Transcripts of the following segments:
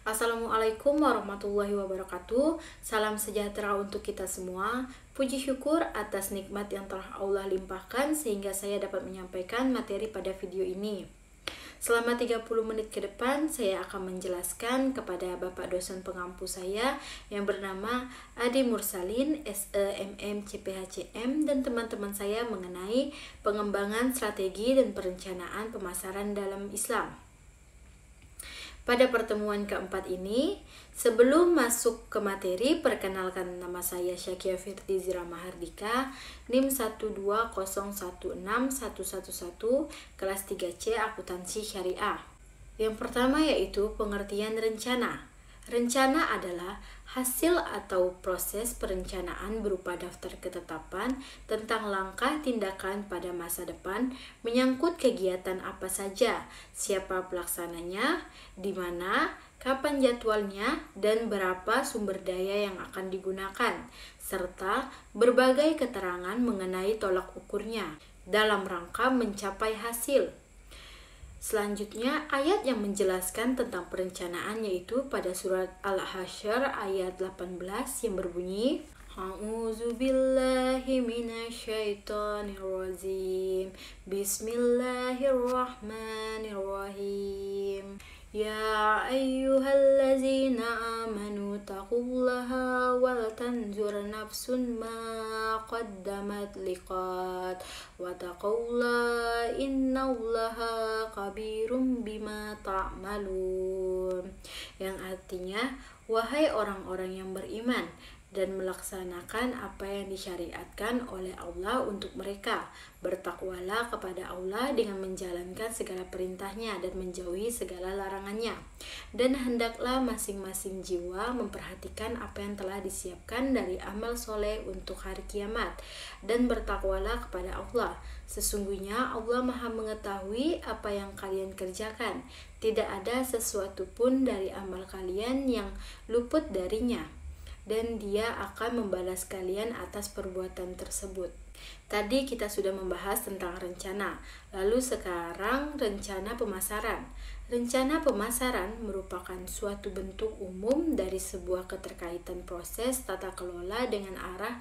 Assalamualaikum warahmatullahi wabarakatuh. Salam sejahtera untuk kita semua. Puji syukur atas nikmat yang telah Allah limpahkan sehingga saya dapat menyampaikan materi pada video ini. Selama 30 menit ke depan, saya akan menjelaskan kepada Bapak dosen pengampu saya yang bernama Adi Mursalin, SEMM CPHCM, dan teman-teman saya mengenai pengembangan strategi dan perencanaan pemasaran dalam Islam. Pada pertemuan keempat ini, sebelum masuk ke materi, perkenalkan nama saya Syakia Firtizira Mahardika, NIM 120161111, kelas 3C Akuntansi Syariah. Yang pertama yaitu pengertian rencana. Rencana adalah hasil atau proses perencanaan berupa daftar ketetapan tentang langkah tindakan pada masa depan menyangkut kegiatan apa saja, siapa pelaksananya, di mana, kapan jadwalnya, dan berapa sumber daya yang akan digunakan, serta berbagai keterangan mengenai tolak ukurnya dalam rangka mencapai hasil. Selanjutnya, ayat yang menjelaskan tentang perencanaan yaitu pada surat Al-Hasyr ayat 18 yang berbunyi A'udzu billahi minasyaitonir rajim. Bismillahirrahmanirrahim. Ya ayyuhallazina amanu taqullaha wal tanzur nafsun ma qaddamat liqad wa taqullaha innallaha khabirum bima ta'malun. Yang artinya, wahai orang-orang yang beriman dan melaksanakan apa yang disyariatkan oleh Allah untuk mereka, bertakwalah kepada Allah dengan menjalankan segala perintahnya dan menjauhi segala larangannya. Dan hendaklah masing-masing jiwa memperhatikan apa yang telah disiapkan dari amal soleh untuk hari kiamat, dan bertakwalah kepada Allah. Sesungguhnya Allah Maha mengetahui apa yang kalian kerjakan. Tidak ada sesuatu pun dari amal kalian yang luput darinya, dan Dia akan membalas kalian atas perbuatan tersebut. Tadi kita sudah membahas tentang rencana, lalu sekarang rencana pemasaran. Rencana pemasaran merupakan suatu bentuk umum dari sebuah keterkaitan proses tata kelola dengan arah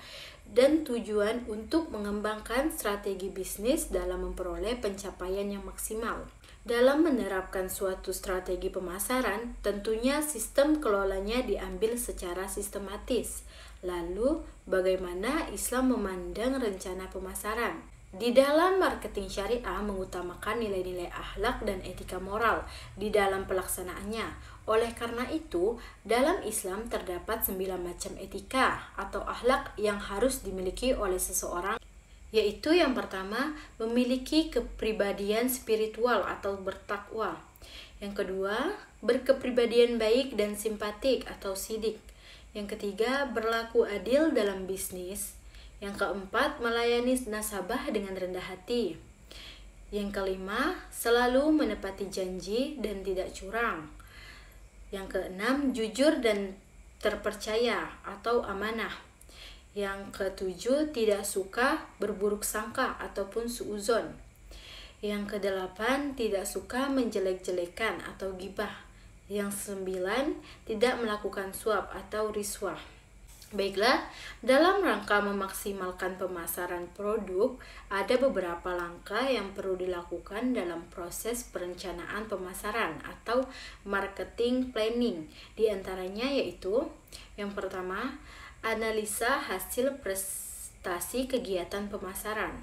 dan tujuan untuk mengembangkan strategi bisnis dalam memperoleh pencapaian yang maksimal. Dalam menerapkan suatu strategi pemasaran, tentunya sistem kelolanya diambil secara sistematis. Lalu, bagaimana Islam memandang rencana pemasaran? Di dalam marketing syariah mengutamakan nilai-nilai akhlak dan etika moral di dalam pelaksanaannya. Oleh karena itu, dalam Islam terdapat 9 macam etika atau akhlak yang harus dimiliki oleh seseorang, yaitu yang pertama, memiliki kepribadian spiritual atau bertakwa. Yang kedua, berkepribadian baik dan simpatik atau sidik. Yang ketiga, berlaku adil dalam bisnis. Yang keempat, melayani nasabah dengan rendah hati. Yang kelima, selalu menepati janji dan tidak curang. Yang keenam, jujur dan terpercaya atau amanah. Yang ketujuh, tidak suka berburuk sangka ataupun suuzon. Yang kedelapan, tidak suka menjelek-jelekan atau gibah. Yang sembilan, tidak melakukan suap atau riswah. Baiklah, dalam rangka memaksimalkan pemasaran produk, ada beberapa langkah yang perlu dilakukan dalam proses perencanaan pemasaran atau marketing planning. Di antaranya yaitu, yang pertama, analisa hasil prestasi kegiatan pemasaran.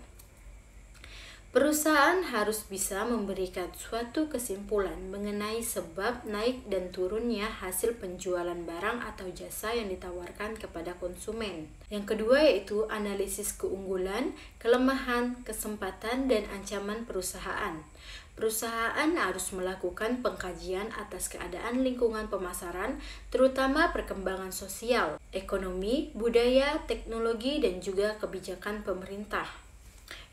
Perusahaan harus bisa memberikan suatu kesimpulan mengenai sebab naik dan turunnya hasil penjualan barang atau jasa yang ditawarkan kepada konsumen. Yang kedua yaitu analisis keunggulan, kelemahan, kesempatan, dan ancaman perusahaan. Perusahaan harus melakukan pengkajian atas keadaan lingkungan pemasaran, terutama perkembangan sosial, ekonomi, budaya, teknologi, dan juga kebijakan pemerintah.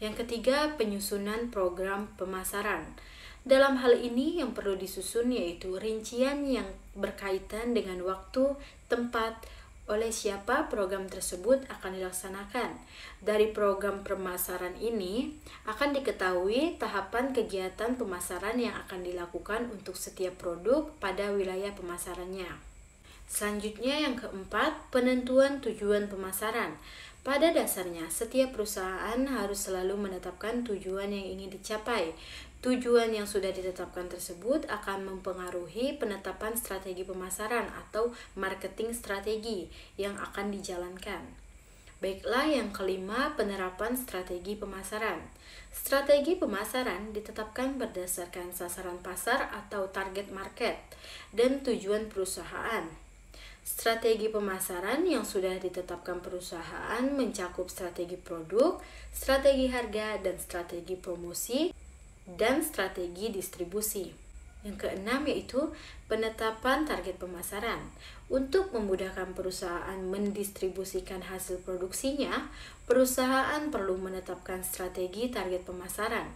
Yang ketiga, penyusunan program pemasaran. Dalam hal ini yang perlu disusun yaitu rincian yang berkaitan dengan waktu, tempat, Oleh siapa program tersebut akan dilaksanakan? Dari program pemasaran ini akan diketahui tahapan kegiatan pemasaran yang akan dilakukan untuk setiap produk pada wilayah pemasarannya. Selanjutnya yang keempat, penentuan tujuan pemasaran. Pada dasarnya, setiap perusahaan harus selalu menetapkan tujuan yang ingin dicapai. Tujuan yang sudah ditetapkan tersebut akan mempengaruhi penetapan strategi pemasaran atau marketing strategi yang akan dijalankan. Baiklah, yang kelima, penerapan strategi pemasaran. Strategi pemasaran ditetapkan berdasarkan sasaran pasar atau target market dan tujuan perusahaan. Strategi pemasaran yang sudah ditetapkan perusahaan mencakup strategi produk, strategi harga, dan strategi promosi, dan strategi distribusi. Yang keenam yaitu penetapan target pemasaran. Untuk memudahkan perusahaan mendistribusikan hasil produksinya, perusahaan perlu menetapkan strategi target pemasaran.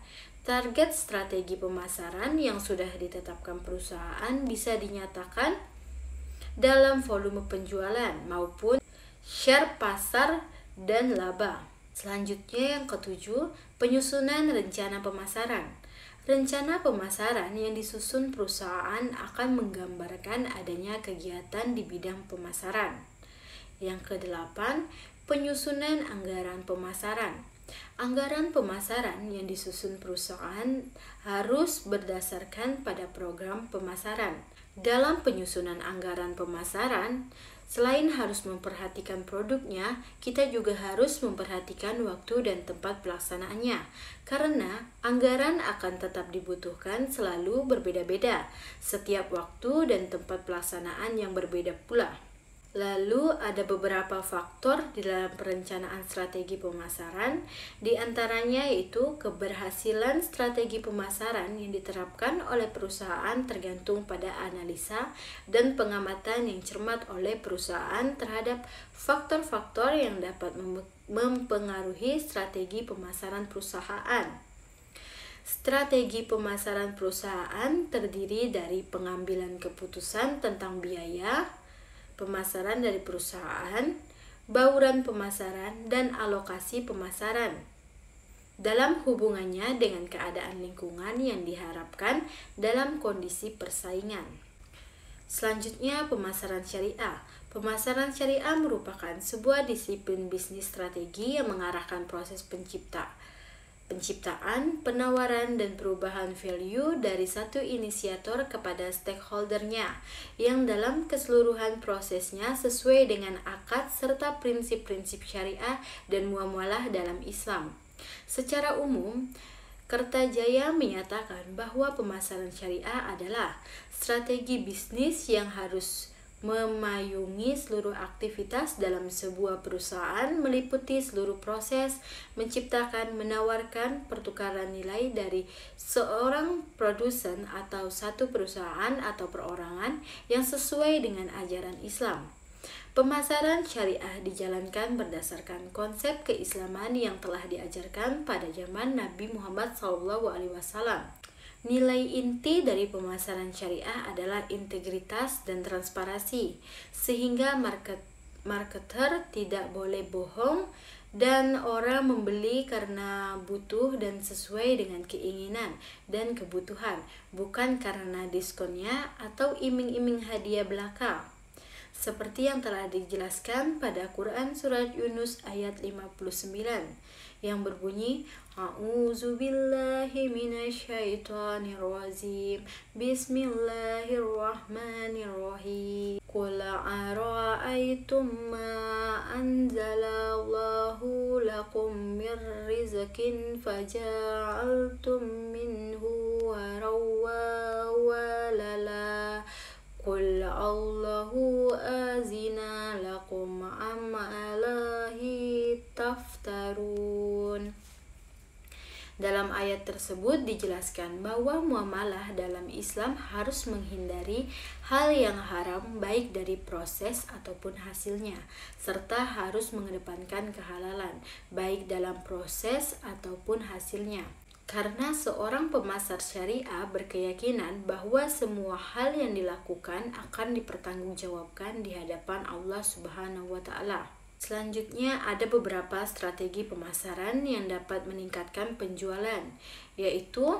Target strategi pemasaran yang sudah ditetapkan perusahaan bisa dinyatakan dalam volume penjualan maupun share pasar dan laba. Selanjutnya yang ketujuh, penyusunan rencana pemasaran. Rencana pemasaran yang disusun perusahaan akan menggambarkan adanya kegiatan di bidang pemasaran. Yang kedelapan, penyusunan anggaran pemasaran. Anggaran pemasaran yang disusun perusahaan harus berdasarkan pada program pemasaran. Dalam penyusunan anggaran pemasaran, selain harus memperhatikan produknya, kita juga harus memperhatikan waktu dan tempat pelaksanaannya. Karena anggaran akan tetap dibutuhkan selalu berbeda-beda, setiap waktu dan tempat pelaksanaan yang berbeda pula. Lalu ada beberapa faktor di dalam perencanaan strategi pemasaran, di antaranya yaitu keberhasilan strategi pemasaran yang diterapkan oleh perusahaan tergantung pada analisa dan pengamatan yang cermat oleh perusahaan terhadap faktor-faktor yang dapat mempengaruhi strategi pemasaran perusahaan. Strategi pemasaran perusahaan terdiri dari pengambilan keputusan tentang biaya pemasaran dari perusahaan, bauran pemasaran, dan alokasi pemasaran dalam hubungannya dengan keadaan lingkungan yang diharapkan dalam kondisi persaingan. Selanjutnya, pemasaran syariah. Pemasaran syariah merupakan sebuah disiplin bisnis strategi yang mengarahkan proses penciptaan, penawaran, dan perubahan value dari satu inisiator kepada stakeholdernya yang dalam keseluruhan prosesnya sesuai dengan akad serta prinsip-prinsip syariah dan muamalah dalam Islam. Secara umum, Kertajaya menyatakan bahwa pemasaran syariah adalah strategi bisnis yang harus memayungi seluruh aktivitas dalam sebuah perusahaan, meliputi seluruh proses menciptakan, menawarkan pertukaran nilai dari seorang produsen atau satu perusahaan atau perorangan yang sesuai dengan ajaran Islam. Pemasaran syariah dijalankan berdasarkan konsep keislaman yang telah diajarkan pada zaman Nabi Muhammad SAW. Nilai inti dari pemasaran syariah adalah integritas dan transparansi, sehingga marketer tidak boleh bohong dan orang membeli karena butuh dan sesuai dengan keinginan dan kebutuhan, bukan karena diskonnya atau iming-iming hadiah belaka. Seperti yang telah dijelaskan pada Quran Surat Yunus ayat 59 yang berbunyi A'udzubillahi minasyaitonirrajim Bismillahirrahmanirrahim Qul ara'aytum ma anzalallahu lakum mir rizqin faja'altum minhu warawa walala Qul Allahu azina lakum amalahi taftarun. Dalam ayat tersebut dijelaskan bahwa muamalah dalam Islam harus menghindari hal yang haram baik dari proses ataupun hasilnya, serta harus mengedepankan kehalalan baik dalam proses ataupun hasilnya. Karena seorang pemasar syariah berkeyakinan bahwa semua hal yang dilakukan akan dipertanggungjawabkan di hadapan Allah Subhanahu wa Ta'ala. Selanjutnya, ada beberapa strategi pemasaran yang dapat meningkatkan penjualan, yaitu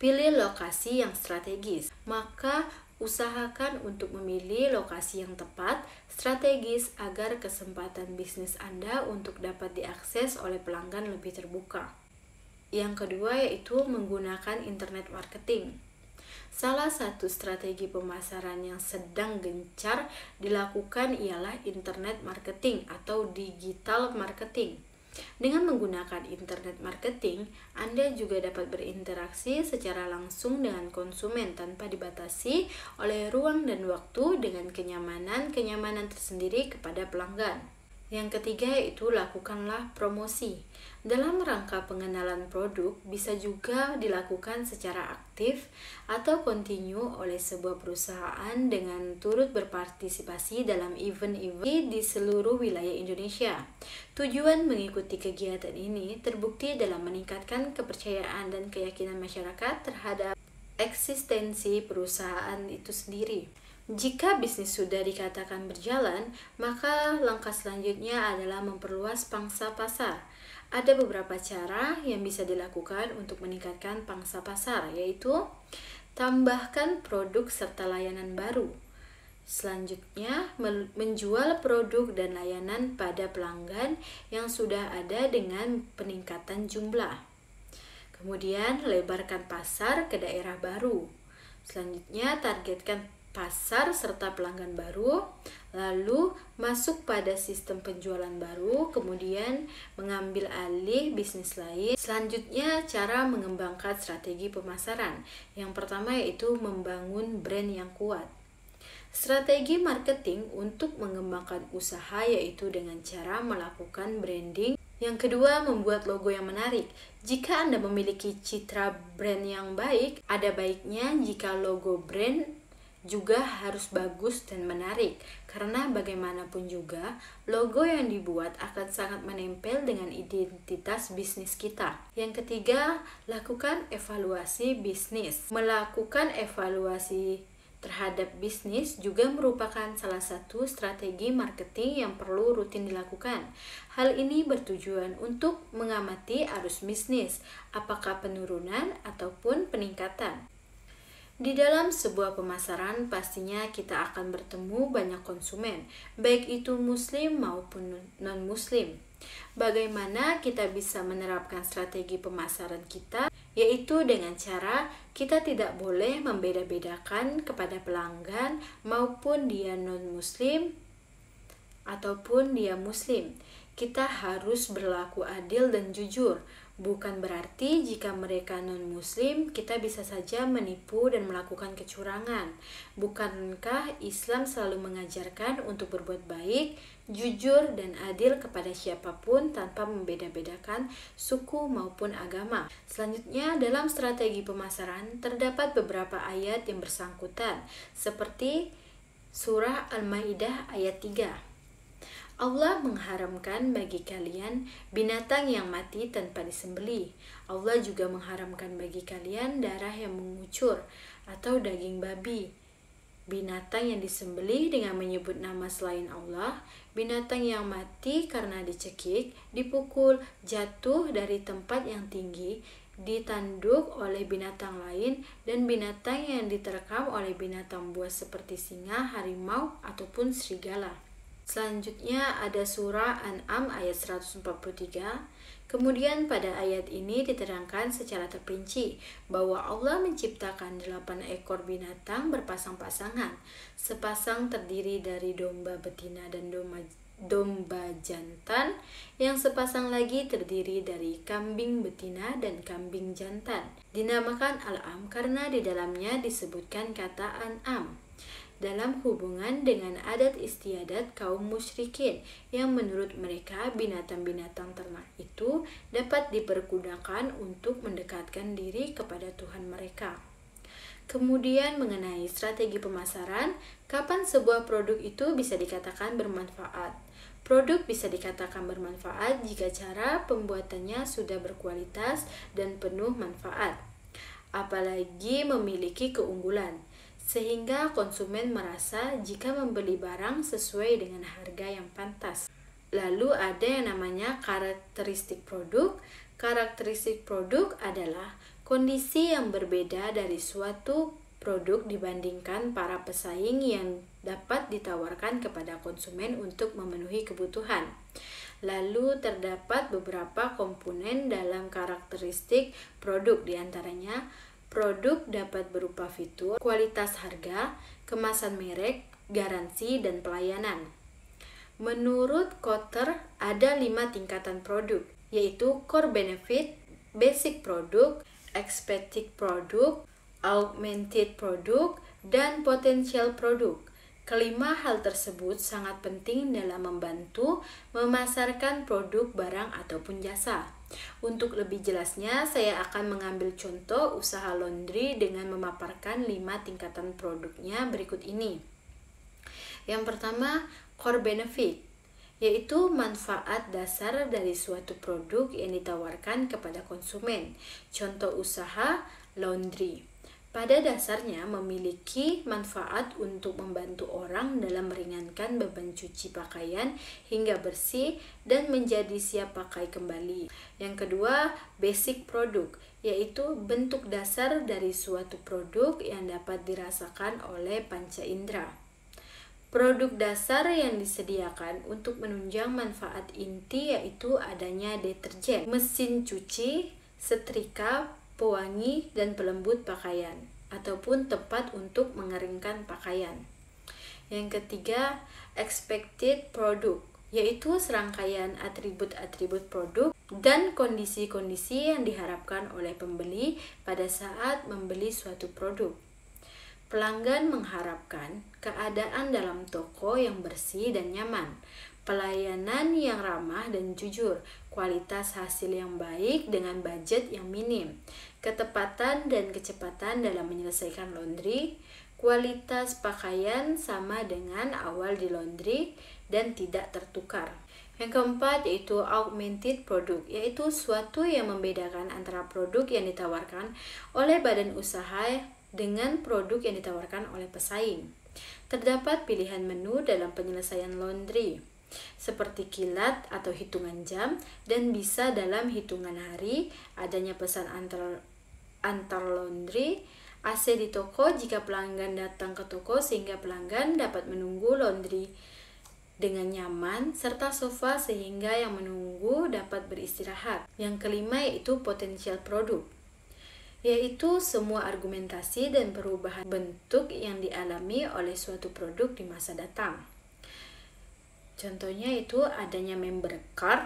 pilih lokasi yang strategis. Maka usahakan untuk memilih lokasi yang tepat, strategis agar kesempatan bisnis Anda untuk dapat diakses oleh pelanggan lebih terbuka. Yang kedua yaitu menggunakan internet marketing. Salah satu strategi pemasaran yang sedang gencar dilakukan ialah internet marketing atau digital marketing. Dengan menggunakan internet marketing, Anda juga dapat berinteraksi secara langsung dengan konsumen tanpa dibatasi oleh ruang dan waktu dengan kenyamanan tersendiri kepada pelanggan. Yang ketiga yaitu lakukanlah promosi. Dalam rangka pengenalan produk bisa juga dilakukan secara aktif atau kontinu oleh sebuah perusahaan dengan turut berpartisipasi dalam event-event di seluruh wilayah Indonesia. Tujuan mengikuti kegiatan ini terbukti dalam meningkatkan kepercayaan dan keyakinan masyarakat terhadap eksistensi perusahaan itu sendiri. Jika bisnis sudah dikatakan berjalan, maka langkah selanjutnya adalah memperluas pangsa pasar. Ada beberapa cara yang bisa dilakukan untuk meningkatkan pangsa pasar, yaitu tambahkan produk serta layanan baru. Selanjutnya, menjual produk dan layanan pada pelanggan yang sudah ada dengan peningkatan jumlah. Kemudian, lebarkan pasar ke daerah baru. Selanjutnya, targetkan pasar serta pelanggan baru, lalu masuk pada sistem penjualan baru, kemudian mengambil alih bisnis lain. Selanjutnya, cara mengembangkan strategi pemasaran. Yang pertama yaitu membangun brand yang kuat. Strategi marketing untuk mengembangkan usaha yaitu dengan cara melakukan branding. Yang kedua, membuat logo yang menarik. Jika Anda memiliki citra brand yang baik, ada baiknya jika logo brand juga harus bagus dan menarik, karena bagaimanapun juga logo yang dibuat akan sangat menempel dengan identitas bisnis kita. Yang ketiga, lakukan evaluasi bisnis. Melakukan evaluasi terhadap bisnis juga merupakan salah satu strategi marketing yang perlu rutin dilakukan. Hal ini bertujuan untuk mengamati arus bisnis, apakah penurunan ataupun peningkatan. Di dalam sebuah pemasaran pastinya kita akan bertemu banyak konsumen, baik itu muslim maupun non-muslim. Bagaimana kita bisa menerapkan strategi pemasaran kita? Yaitu dengan cara kita tidak boleh membeda-bedakan kepada pelanggan maupun dia non-muslim ataupun dia muslim. Kita harus berlaku adil dan jujur. Bukan berarti jika mereka non-muslim, kita bisa saja menipu dan melakukan kecurangan. Bukankah Islam selalu mengajarkan untuk berbuat baik, jujur, dan adil kepada siapapun tanpa membeda-bedakan suku maupun agama? Selanjutnya, dalam strategi pemasaran, terdapat beberapa ayat yang bersangkutan, seperti Surah Al-Maidah ayat 3. Allah mengharamkan bagi kalian binatang yang mati tanpa disembelih. Allah juga mengharamkan bagi kalian darah yang mengucur atau daging babi, binatang yang disembelih dengan menyebut nama selain Allah, binatang yang mati karena dicekik, dipukul, jatuh dari tempat yang tinggi, ditanduk oleh binatang lain, dan binatang yang diterkam oleh binatang buas seperti singa, harimau, ataupun serigala. Selanjutnya ada surah An'am ayat 143. Kemudian pada ayat ini diterangkan secara terperinci bahwa Allah menciptakan 8 ekor binatang berpasang-pasangan. Sepasang terdiri dari domba betina dan domba jantan, yang sepasang lagi terdiri dari kambing betina dan kambing jantan. Dinamakan Al-Am karena di dalamnya disebutkan kata An'am dalam hubungan dengan adat istiadat kaum musyrikin yang menurut mereka binatang-binatang ternak itu dapat dipergunakan untuk mendekatkan diri kepada Tuhan mereka. Kemudian mengenai strategi pemasaran, kapan sebuah produk itu bisa dikatakan bermanfaat? Produk bisa dikatakan bermanfaat jika cara pembuatannya sudah berkualitas dan penuh manfaat, apalagi memiliki keunggulan, sehingga konsumen merasa jika membeli barang sesuai dengan harga yang pantas. Lalu ada yang namanya karakteristik produk. Karakteristik produk adalah kondisi yang berbeda dari suatu produk dibandingkan para pesaing yang dapat ditawarkan kepada konsumen untuk memenuhi kebutuhan. Lalu terdapat beberapa komponen dalam karakteristik produk, diantaranya produk dapat berupa fitur, kualitas harga, kemasan merek, garansi, dan pelayanan. Menurut Kotter ada 5 tingkatan produk, yaitu core benefit, basic product, expected product, augmented product, dan potential product. Kelima hal tersebut sangat penting dalam membantu memasarkan produk, barang, ataupun jasa. Untuk lebih jelasnya, saya akan mengambil contoh usaha laundry dengan memaparkan 5 tingkatan produknya berikut ini. Yang pertama, core benefit, yaitu manfaat dasar dari suatu produk yang ditawarkan kepada konsumen. Contoh usaha laundry pada dasarnya memiliki manfaat untuk membantu orang dalam meringankan beban cuci pakaian hingga bersih dan menjadi siap pakai kembali. Yang kedua, basic product, yaitu bentuk dasar dari suatu produk yang dapat dirasakan oleh panca indera. Produk dasar yang disediakan untuk menunjang manfaat inti yaitu adanya deterjen, mesin cuci, setrika, pewangi, dan pelembut pakaian, ataupun tempat untuk mengeringkan pakaian. Yang ketiga, expected product, yaitu serangkaian atribut-atribut produk dan kondisi-kondisi yang diharapkan oleh pembeli pada saat membeli suatu produk. Pelanggan mengharapkan keadaan dalam toko yang bersih dan nyaman, pelayanan yang ramah dan jujur, kualitas hasil yang baik dengan budget yang minim, ketepatan dan kecepatan dalam menyelesaikan laundry, kualitas pakaian sama dengan awal di laundry dan tidak tertukar. Yang keempat yaitu augmented product, yaitu suatu yang membedakan antara produk yang ditawarkan oleh badan usaha dengan produk yang ditawarkan oleh pesaing. Terdapat pilihan menu dalam penyelesaian laundry, seperti kilat atau hitungan jam, dan bisa dalam hitungan hari, adanya pesan antar laundry, AC di toko jika pelanggan datang ke toko sehingga pelanggan dapat menunggu laundry dengan nyaman, serta sofa sehingga yang menunggu dapat beristirahat. Yang kelima yaitu potential product, yaitu semua argumentasi dan perubahan bentuk yang dialami oleh suatu produk di masa datang. Contohnya itu adanya member card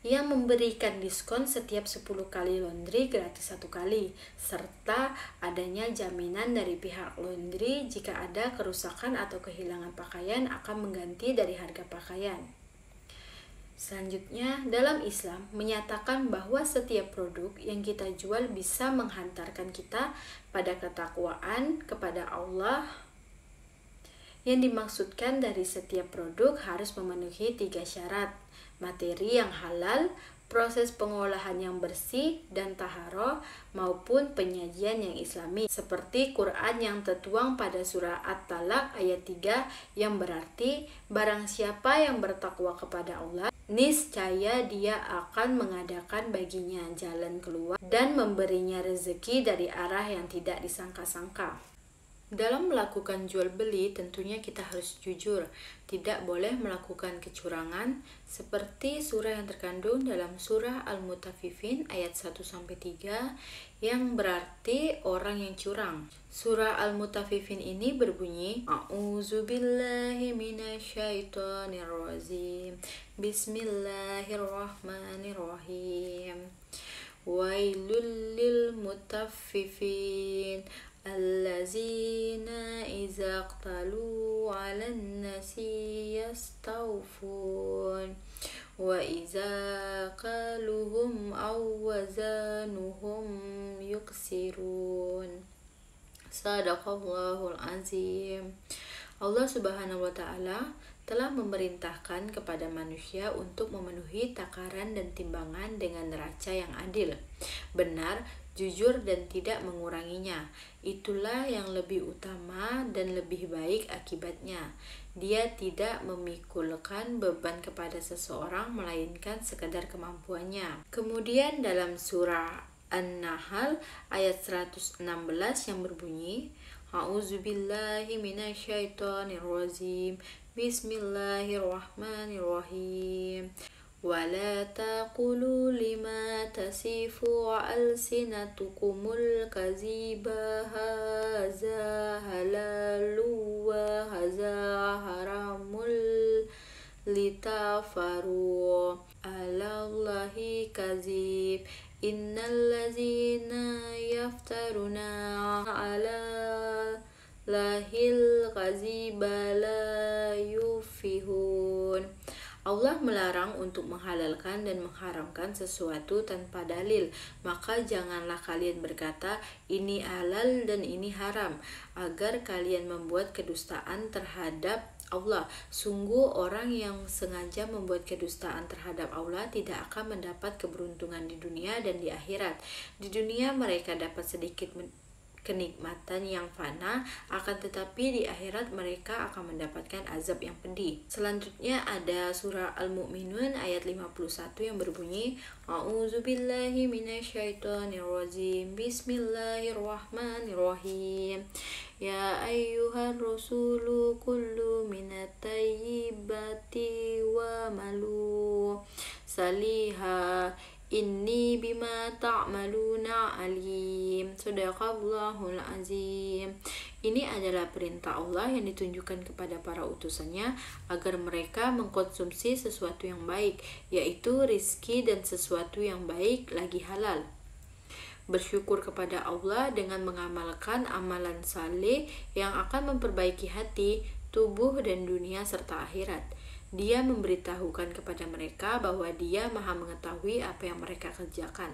yang memberikan diskon setiap 10 kali laundry gratis 1 kali, serta adanya jaminan dari pihak laundry jika ada kerusakan atau kehilangan pakaian akan mengganti dari harga pakaian. Selanjutnya, dalam Islam menyatakan bahwa setiap produk yang kita jual bisa menghantarkan kita pada ketakwaan kepada Allah. Yang dimaksudkan dari setiap produk harus memenuhi 3 syarat: materi yang halal, proses pengolahan yang bersih dan taharah, maupun penyajian yang islami, seperti Quran yang tertuang pada surah At-Talaq ayat 3 yang berarti barang siapa yang bertakwa kepada Allah, niscaya dia akan mengadakan baginya jalan keluar dan memberinya rezeki dari arah yang tidak disangka-sangka. Dalam melakukan jual beli tentunya kita harus jujur, tidak boleh melakukan kecurangan, seperti surah yang terkandung dalam surah Al-Mutaffifin ayat 1-3 yang berarti orang yang curang. Surah Al-Mutaffifin ini berbunyi, A'udzubillahi minasyaitonirrajim, Bismillahirrahmanirrahim, Wailul lil mutaffifin allazina iza qtalu 'alan nasi yastawfun wa iza qaluhum aw wazanuhum yuksirun. Sadaqallahul azim. Allah Subhanahu wa taala telah memerintahkan kepada manusia untuk memenuhi takaran dan timbangan dengan neraca yang adil, benar, jujur dan tidak menguranginya. Itulah yang lebih utama dan lebih baik akibatnya. Dia tidak memikulkan beban kepada seseorang melainkan sekadar kemampuannya. Kemudian dalam surah An-Nahl ayat 116 yang berbunyi, A'udzubillahi minasyaitonirrajim. Bismillahirrahmanirrahim. Wala taqulu lima tasifu alsinatukumul kaziba haza halalu wa haza haramul litafaru alallahi kazib. Innallazina yaftaruna ala lahil kaziba la yufihun. Allah melarang untuk menghalalkan dan mengharamkan sesuatu tanpa dalil. Maka janganlah kalian berkata, ini halal dan ini haram, agar kalian membuat kedustaan terhadap Allah. Sungguh orang yang sengaja membuat kedustaan terhadap Allah tidak akan mendapat keberuntungan di dunia dan di akhirat. Di dunia mereka dapat sedikit kenikmatan yang fana, akan tetapi di akhirat mereka akan mendapatkan azab yang pedih. Selanjutnya ada surah Al-Mu'minun ayat 51 yang berbunyi, A'udzubillahi minasyaitonirrajim. Bismillahirrahmanirrahim. Ya ayyuhar rasulu kullu minat tayyibati wa malu saliha inni bima ta'maluna alim. Sadaqallahul azim. Ini adalah perintah Allah yang ditunjukkan kepada para utusannya agar mereka mengkonsumsi sesuatu yang baik, yaitu rizki dan sesuatu yang baik lagi halal. Bersyukur kepada Allah dengan mengamalkan amalan saleh yang akan memperbaiki hati, tubuh dan dunia serta akhirat. Dia memberitahukan kepada mereka bahwa Dia Maha mengetahui apa yang mereka kerjakan.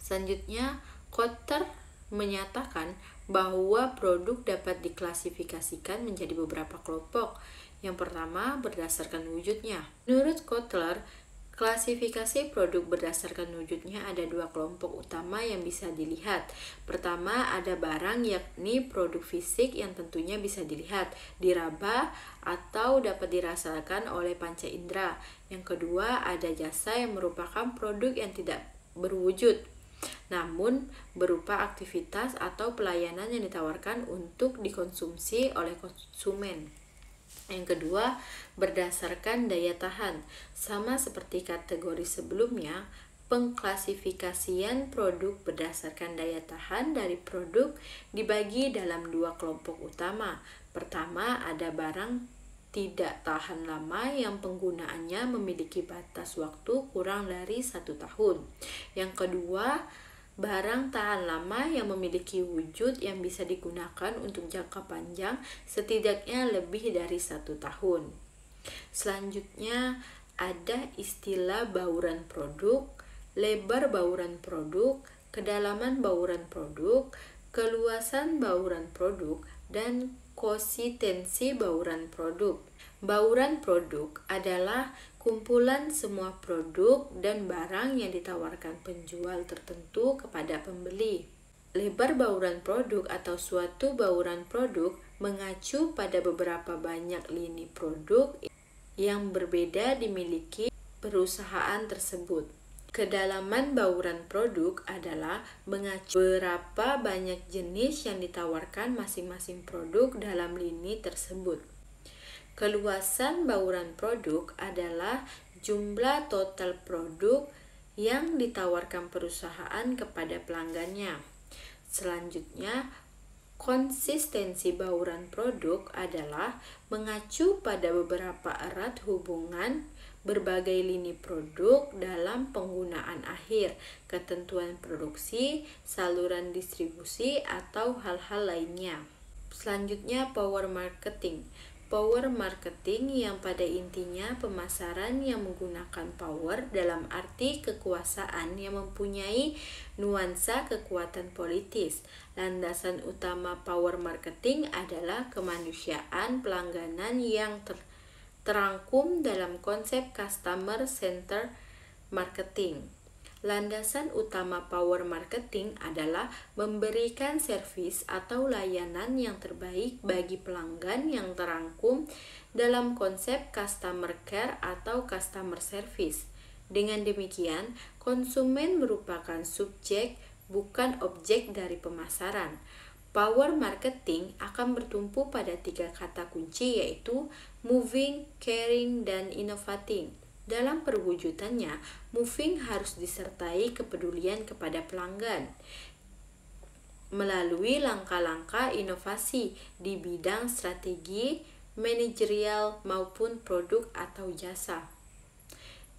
Selanjutnya, Qatar menyatakan bahwa produk dapat diklasifikasikan menjadi beberapa kelompok. Yang pertama, berdasarkan wujudnya. Menurut Kotler, klasifikasi produk berdasarkan wujudnya ada dua kelompok utama yang bisa dilihat. Pertama, ada barang, yakni produk fisik yang tentunya bisa dilihat, diraba, atau dapat dirasakan oleh panca indera. Yang kedua, ada jasa yang merupakan produk yang tidak berwujud, namun berupa aktivitas atau pelayanan yang ditawarkan untuk dikonsumsi oleh konsumen. Yang kedua, berdasarkan daya tahan. Sama seperti kategori sebelumnya, pengklasifikasian produk berdasarkan daya tahan dari produk dibagi dalam dua kelompok utama. Pertama, ada barang tidak tahan lama yang penggunaannya memiliki batas waktu kurang dari 1 tahun. Yang kedua, barang tahan lama yang memiliki wujud yang bisa digunakan untuk jangka panjang, setidaknya lebih dari 1 tahun. Selanjutnya ada istilah bauran produk, lebar bauran produk, kedalaman bauran produk, keluasan bauran produk, dan konsistensi bauran produk. Bauran produk adalah kumpulan semua produk dan barang yang ditawarkan penjual tertentu kepada pembeli. Lebar bauran produk atau suatu bauran produk mengacu pada beberapa banyak lini produk yang berbeda dimiliki perusahaan tersebut. Kedalaman bauran produk adalah mengacu berapa banyak jenis yang ditawarkan masing-masing produk dalam lini tersebut. Keluasan bauran produk adalah jumlah total produk yang ditawarkan perusahaan kepada pelanggannya. Selanjutnya, konsistensi bauran produk adalah mengacu pada beberapa erat hubungan berbagai lini produk dalam penggunaan akhir, ketentuan produksi, saluran distribusi, atau hal-hal lainnya. Selanjutnya, power marketing. Power marketing yang pada intinya pemasaran yang menggunakan power dalam arti kekuasaan yang mempunyai nuansa kekuatan politis. Landasan utama power marketing adalah kemanusiaan pelangganan yang terangkum dalam konsep customer centered marketing. Landasan utama power marketing adalah memberikan servis atau layanan yang terbaik bagi pelanggan yang terangkum dalam konsep customer care atau customer service. Dengan demikian, konsumen merupakan subjek bukan objek dari pemasaran. Power marketing akan bertumpu pada 3 kata kunci yaitu moving, caring, dan innovating. Dalam perwujudannya, moving harus disertai kepedulian kepada pelanggan melalui langkah-langkah inovasi di bidang strategi, manajerial maupun produk atau jasa.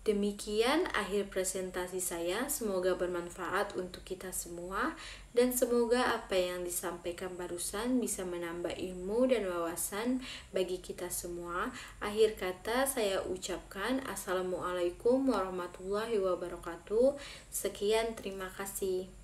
Demikian akhir presentasi saya, semoga bermanfaat untuk kita semua dan semoga apa yang disampaikan barusan bisa menambah ilmu dan wawasan bagi kita semua. Akhir kata saya ucapkan Assalamualaikum warahmatullahi wabarakatuh. Sekian, terima kasih.